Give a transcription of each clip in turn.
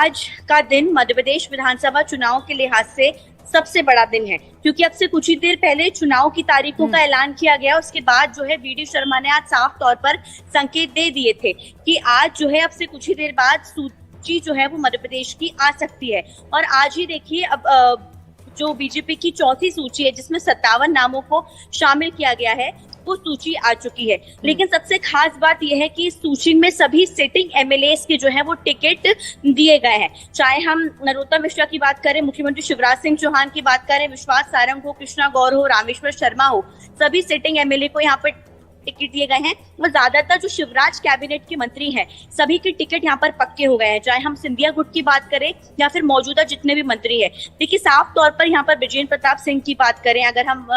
आज का दिन मध्य प्रदेश विधानसभा चुनाव के लिहाज से सबसे बड़ा दिन है, क्योंकि अब से कुछ ही देर पहले चुनाव की तारीखों का ऐलान किया गया। उसके बाद जो है वी.डी. शर्मा ने आज साफ तौर पर संकेत दे दिए थे कि आज जो है अब से कुछ ही देर बाद सूची जो है वो मध्य प्रदेश की आ सकती है। और आज ही देखिए अब जो बीजेपी की चौथी सूची है जिसमें 57 नामों को शामिल किया गया है, वो सूची आ चुकी है। लेकिन सबसे खास बात यह है कि इस सूची में सभी सिटिंग एमएलएस के जो है वो टिकट दिए गए हैं। चाहे हम नरोत्तम मिश्रा की बात करें, मुख्यमंत्री शिवराज सिंह चौहान की बात करें, विश्वास सारंग हो, कृष्णा गौर हो, रामेश्वर शर्मा हो, सभी सिटिंग एमएलए को यहाँ पर टिकट दिए गए हैं। और ज्यादातर जो शिवराज कैबिनेट के मंत्री हैं, सभी के टिकट यहाँ पर पक्के हो गए हैं। चाहे हम सिंधिया गुट की बात करें या फिर मौजूदा जितने भी मंत्री हैं। देखिए साफ तौर पर यहाँ पर विजेंद्र प्रताप सिंह की बात करें, अगर हम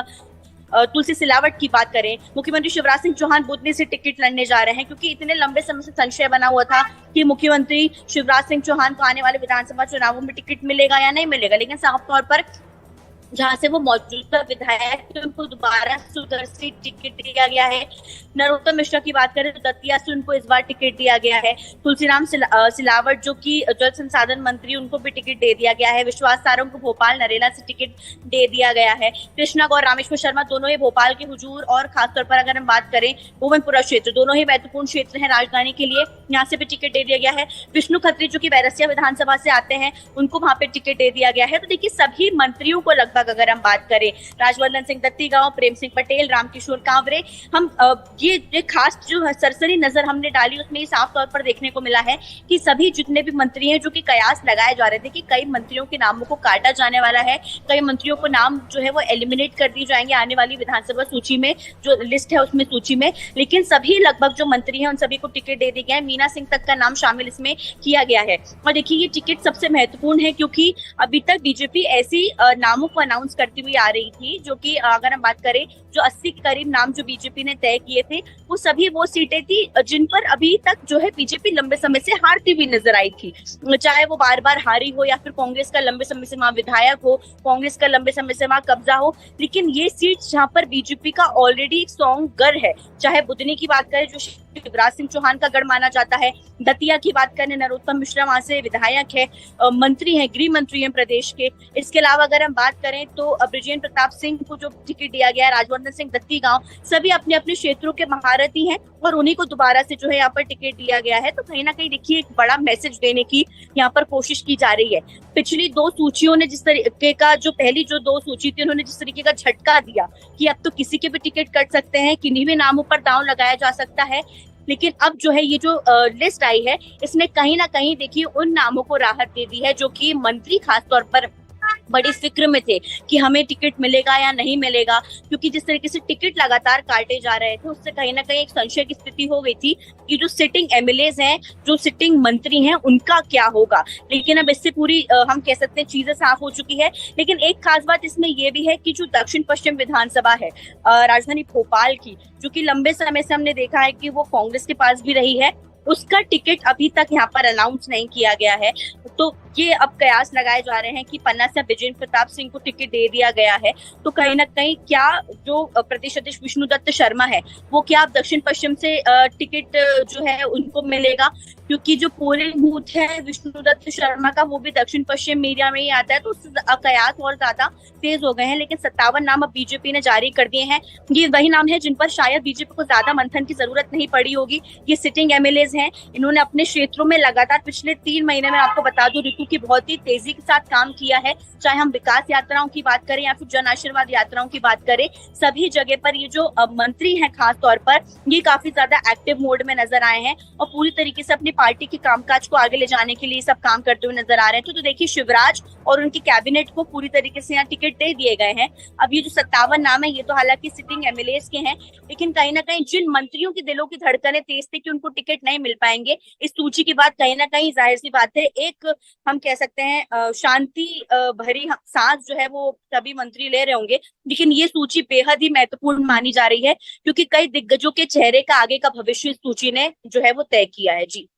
तुलसी सिलावट की बात करें, मुख्यमंत्री शिवराज सिंह चौहान बुधनी से टिकट लड़ने जा रहे हैं, क्योंकि इतने लंबे समय से संशय बना हुआ था कि मुख्यमंत्री शिवराज सिंह चौहान को आने वाले विधानसभा चुनावों में टिकट मिलेगा या नहीं मिलेगा। लेकिन साफ तौर पर जहां से वो मौजूदा विधायक थे उनको दोबारा सुदर से टिकट दिया गया है। नरोत्तम मिश्रा की बात करें तो दतिया से उनको इस बार टिकट दिया गया है। तुलसीराम सिलावट जो कि जल संसाधन मंत्री, उनको भी टिकट दे दिया गया है। विश्वास सारंग को भोपाल नरेला से टिकट दे दिया गया है। कृष्णा गौर, रामेश्वर शर्मा दोनों ही भोपाल के हुजूर और खासतौर पर अगर हम बात करें गोविंदपुरा क्षेत्र, दोनों ही महत्वपूर्ण क्षेत्र है राजधानी के लिए, यहाँ से भी टिकट दे दिया गया है। विष्णु खत्री जो की बैरसिया विधानसभा से आते हैं, उनको वहां पे टिकट दे दिया गया है। तो देखिए सभी मंत्रियों को लगभग अगर हम बात करें, राजवर्धन सिंह दत्तीगांव, प्रेम सिंह पटेल, रामकिशोर कांवरे, हम ये खास जो सरसरी नजर हमने डाली उसमें साफ तौर पर देखने को मिला है कि सभी जितने भी मंत्री हैं, जो कि कयास लगाए जा रहे थे कि कई मंत्रियों के नामों को काटा जाने वाला है, कई मंत्रियों को नाम जो है वो एलिमिनेट कर दिए जाएंगे आने वाली विधानसभा सूची में, जो लिस्ट है उसमें सूची में। लेकिन सभी लगभग जो मंत्री हैं उन सभी को टिकट दे दिए गए। मीना सिंह तक का नाम शामिल इसमें किया गया है। और देखिए ये टिकट सबसे महत्वपूर्ण है, क्योंकि अभी तक बीजेपी ऐसी नामों को अनाउंस करती हुई आ रही थी जो कि अगर हम बात करें जो 80 के करीब नाम जो बीजेपी ने तय किए थे, वो सभी वो सीटें थी जिन पर अभी तक जो है बीजेपी लंबे समय से हारती हुई नजर आई थी। चाहे वो बार बार हारी हो या फिर कांग्रेस का लंबे समय से वहां विधायक हो, कांग्रेस का लंबे समय से वहां कब्जा हो, लेकिन ये सीट जहां पर बीजेपी का ऑलरेडी एक स्ट्रॉन्ग गढ़ है। चाहे बुधनी की बात करें जो शिवराज सिंह चौहान का गढ़ माना जाता है, दतिया की बात करें नरोत्तम मिश्रा वहां से विधायक है, मंत्री हैं, गृह मंत्री हैं प्रदेश के। इसके अलावा अगर हम बात करें तो विजेंद्र प्रताप सिंह को जो टिकट दिया गया है, राजवर्धन सिंह दत्तीगांव, सभी अपने अपने क्षेत्रों के महारथी हैं और उन्हीं को दोबारा से जो है यहाँ पर टिकट दिया गया है। तो कहीं ना कहीं देखिए एक बड़ा मैसेज देने की यहाँ पर कोशिश की जा रही है। पिछली दो सूचियों ने जिस तरीके का, जो पहली जो दो सूची थी उन्होंने जिस तरीके का झटका दिया कि अब तो किसी के भी टिकट कट सकते हैं, किन्हीं भी नामों पर दांव लगाया जा सकता है, लेकिन अब जो है ये जो लिस्ट आई है इसने कहीं ना कहीं देखिए उन नामों को राहत दे दी है जो कि मंत्री खासतौर पर बड़ी फिक्र में थे कि हमें टिकट मिलेगा या नहीं मिलेगा, क्योंकि जिस तरीके से टिकट लगातार काटे जा रहे थे उससे कहीं ना कहीं एक संशय की स्थिति हो गई थी कि जो सिटिंग एमएलएज हैं, जो सिटिंग मंत्री हैं, उनका क्या होगा। लेकिन अब इससे पूरी हम कह सकते हैं चीजें साफ हो चुकी है। लेकिन एक खास बात इसमें यह भी है कि जो दक्षिण पश्चिम विधानसभा है राजधानी भोपाल की, जो कि लंबे समय से हमने देखा है कि वो कांग्रेस के पास भी रही है, उसका टिकट अभी तक यहाँ पर अनाउंस नहीं किया गया है। तो ये अब कयास लगाए जा रहे हैं कि पन्ना से विजेंद्र प्रताप सिंह को टिकट दे दिया गया है, तो कहीं ना कहीं क्या जो प्रदेश अध्यक्ष विष्णुदत्त शर्मा है वो क्या अब दक्षिण पश्चिम से टिकट जो है उनको मिलेगा, क्योंकि जो पोलिंग बूथ है विष्णुदत्त शर्मा का वो भी दक्षिण पश्चिम एरिया में ही आता है, तो कयास और ज्यादा तेज हो गए हैं। लेकिन 57 नाम अब बीजेपी ने जारी कर दिए हैं। ये वही नाम है जिन पर शायद बीजेपी को ज्यादा मंथन की जरूरत नहीं पड़ी होगी। ये सिटिंग एमएलएज हैं, इन्होंने अपने क्षेत्रों में लगातार पिछले 3 महीने में, आपको बता दूं, ऋतु की बहुत ही तेजी के साथ काम किया है। चाहे हम विकास यात्राओं की बात करें या फिर जन आशीर्वाद यात्राओं की बात करें, सभी जगह पर ये जो मंत्री हैं खास तौर पर ये काफी ज्यादा एक्टिव मोड में नजर आए हैं और पूरी तरीके से अपनी पार्टी के कामकाज को आगे ले जाने के लिए सब काम करते हुए नजर आ रहे हैं। तो देखिए शिवराज और उनकी कैबिनेट को पूरी तरीके से यहाँ टिकट दे दिए गए हैं। अब ये जो 57 नाम है ये तो हालांकि सिटिंग एमएलएस के हैं, लेकिन कहीं ना कहीं जिन मंत्रियों की दिलों की धड़कनें तेज थी कि उनको टिकट नहीं मिल पाएंगे, इस सूची के बाद कहीं ना कहीं जाहिर सी बात है एक हम कह सकते हैं शांति भरी सांस जो है वो सभी मंत्री ले रहे होंगे। लेकिन ये सूची बेहद ही महत्वपूर्ण मानी जा रही है, क्योंकि कई दिग्गजों के चेहरे का आगे का भविष्य इस सूची ने जो है वो तय किया है। जी।